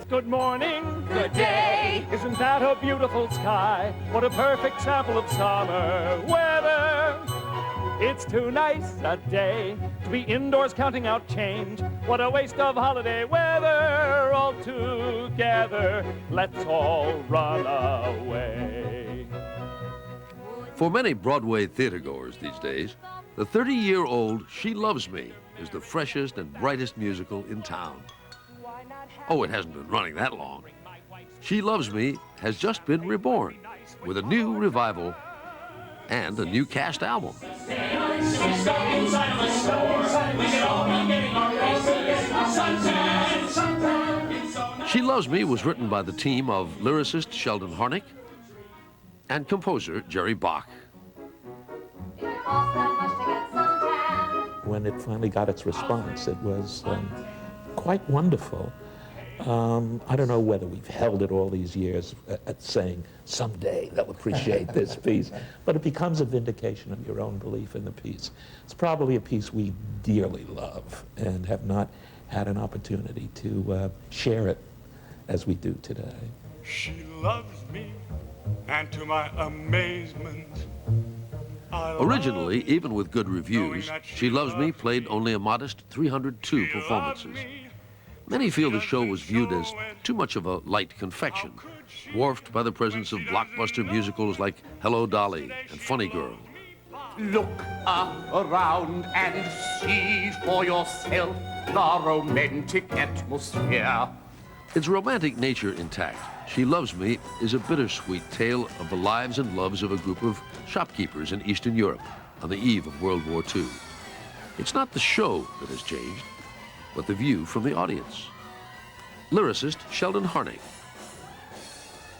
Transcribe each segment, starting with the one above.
good morning. Good day. Isn't that a beautiful sky? What a perfect sample of summer weather. It's too nice a day to be indoors counting out change. What a waste of holiday weather all together. Let's all run away. For many Broadway theatergoers these days, the 30-year-old She Loves Me is the freshest and brightest musical in town. Oh, it hasn't been running that long. She Loves Me has just been reborn with a new revival and a new cast album. She Loves Me was written by the team of lyricist Sheldon Harnick and composer Jerry Bock. When it finally got its response, it was quite wonderful. I don't know whether we've held it all these years at saying someday they'll appreciate this piece, but it becomes a vindication of your own belief in the piece. It's probably a piece we dearly love and have not had an opportunity to share it as we do today. She loves me, and to my amazement, Originally, even with good reviews, She Loves Me played only a modest 302 performances. Many feel the show was viewed as too much of a light confection, dwarfed by the presence of blockbuster musicals like Hello, Dolly and Funny Girl. Look around and see for yourself the romantic atmosphere. Its romantic nature intact, She Loves Me is a bittersweet tale of the lives and loves of a group of shopkeepers in Eastern Europe on the eve of World War II. It's not the show that has changed, but the view from the audience. Lyricist Sheldon Harnick.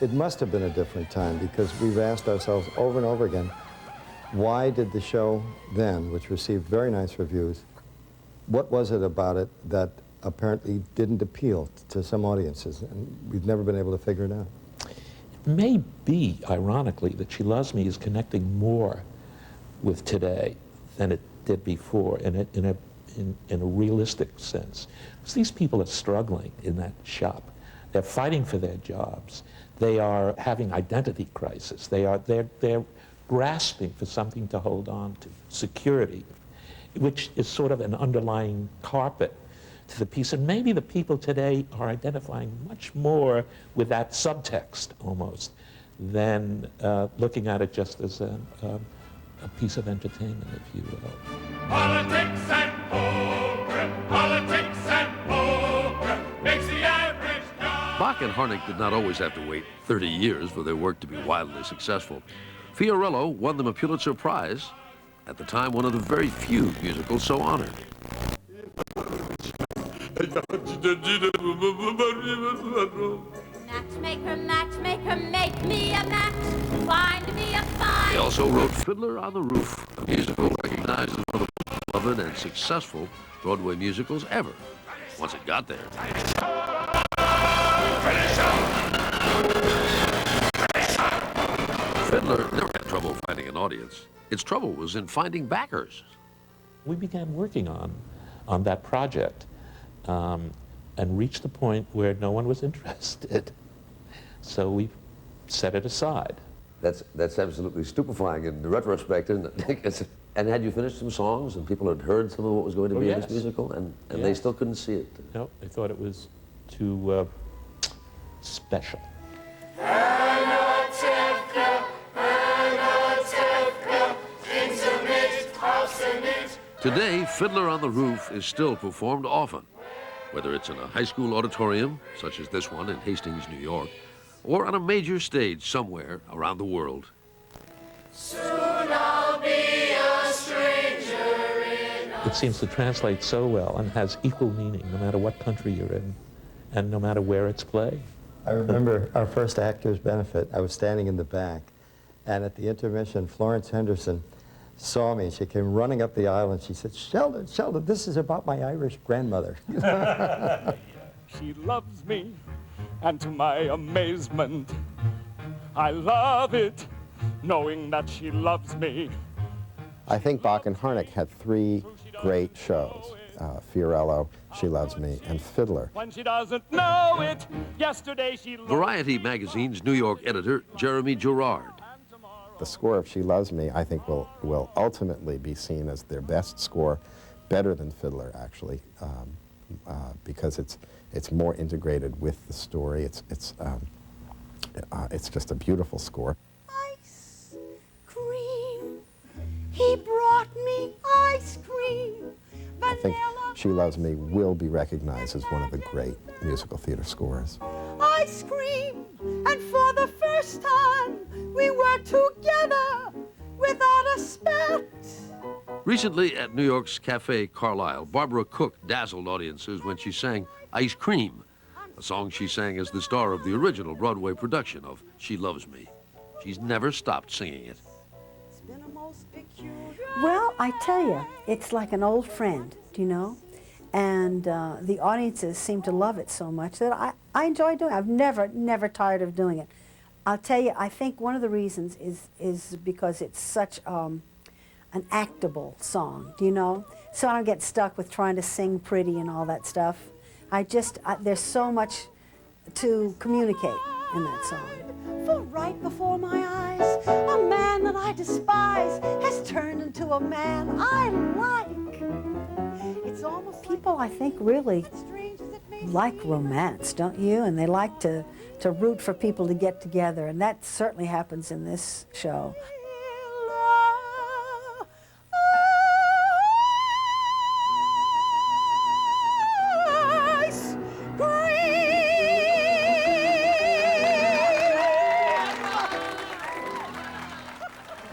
It must have been a different time because we've asked ourselves over and over again, why did the show then, which received very nice reviews, what was it about it that apparently didn't appeal to some audiences? And we've never been able to figure it out. It may be, ironically, that She Loves Me is connecting more with today than it did before in a realistic sense. Because these people are struggling in that shop. They're fighting for their jobs. They are having identity crisis. They're grasping for something to hold on to, security, which is sort of an underlying carpet to the piece. And maybe the people today are identifying much more with that subtext almost than looking at it just as a piece of entertainment, if you will. Politics and poker makes the average guy. Bock and Harnick did not always have to wait 30 years for their work to be wildly successful. Fiorello won them a Pulitzer Prize, at the time one of the very few musicals so honored. Matchmaker, make me a match. Find me a find. He also wrote Fiddler on the Roof, a musical recognized as one of the most beloved and successful Broadway musicals ever, once it got there. Fiddler never had trouble finding an audience. Its trouble was in finding backers. We began working on that project and reached the point where no one was interested. So we set it aside. That's absolutely stupefying in retrospect, isn't it? And had you finished some songs and people had heard some of what was going to be in this musical and they still couldn't see it? No, they thought it was too special. Today, Fiddler on the Roof is still performed often, whether it's in a high school auditorium, such as this one in Hastings, New York, or on a major stage somewhere around the world. Soon I'll be a stranger in It seems to translate so well and has equal meaning no matter what country you're in and no matter where it's played. I remember our first actors' benefit. I was standing in the back, and at the intermission, Florence Henderson saw me. She came running up the aisle and she said, Sheldon, this is about my Irish grandmother. She loves me, and to my amazement, I love it, knowing that she loves me. I think Bock and Harnick had three great shows, Fiorello, She Loves Me, and Fiddler. When she doesn't know it, yet Yesterday she loved Variety magazine's New York editor, Jeremy Gerard. The score of She Loves Me, I think, will ultimately be seen as their best score, better than Fiddler, actually, because it's more integrated with the story. It's just a beautiful score. Ice cream. He brought me ice cream. I think She Loves Me will be recognized as one of the great musical theater scores. Ice cream. And for the first time, we were together without a spat. Recently at New York's Cafe Carlisle, Barbara Cook dazzled audiences when she sang Ice Cream, a song she sang as the star of the original Broadway production of She Loves Me. She's never stopped singing it. Well, I tell you, it's like an old friend, do you know? And the audiences seem to love it so much that I enjoy doing it. I've never tired of doing it. I'll tell you, I think one of the reasons is because it's such an actable song, do you know? So I don't get stuck with trying to sing pretty and all that stuff. There's so much to communicate in that song. For right before my eyes, a man that I despise has turned into a man I like. It's almost people, I think, really like romance, don't you? And they like to root for people to get together, and that certainly happens in this show.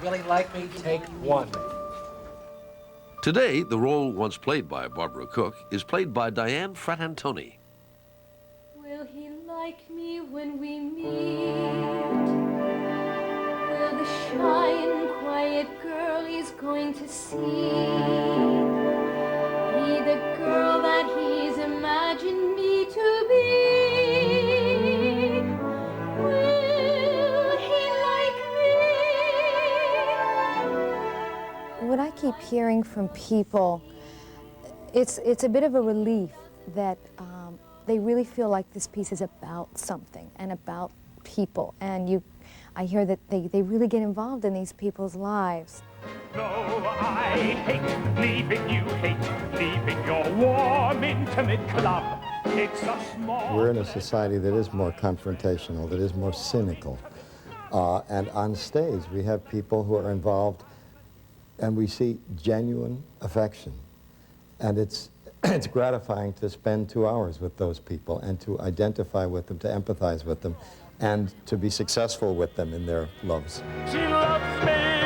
Really like me? Take one. Today, the role once played by Barbara Cook is played by Diane Fratantoni. Will he like me when we meet? Will the shy and quiet girl he's going to see be the girl that he's imagined me to be? Will he like me? What I keep hearing from people, it's a bit of a relief that they really feel like this piece is about something and about people. And I hear that they really get involved in these people's lives. No, I hate leaving you, hate leaving your warm, intimate club. It's a small... We're in a society that is more confrontational, that is more cynical. And on stage, we have people who are involved, and we see genuine affection. And it's gratifying to spend 2 hours with those people and to identify with them, to empathize with them, and to be successful with them in their loves. She loves me.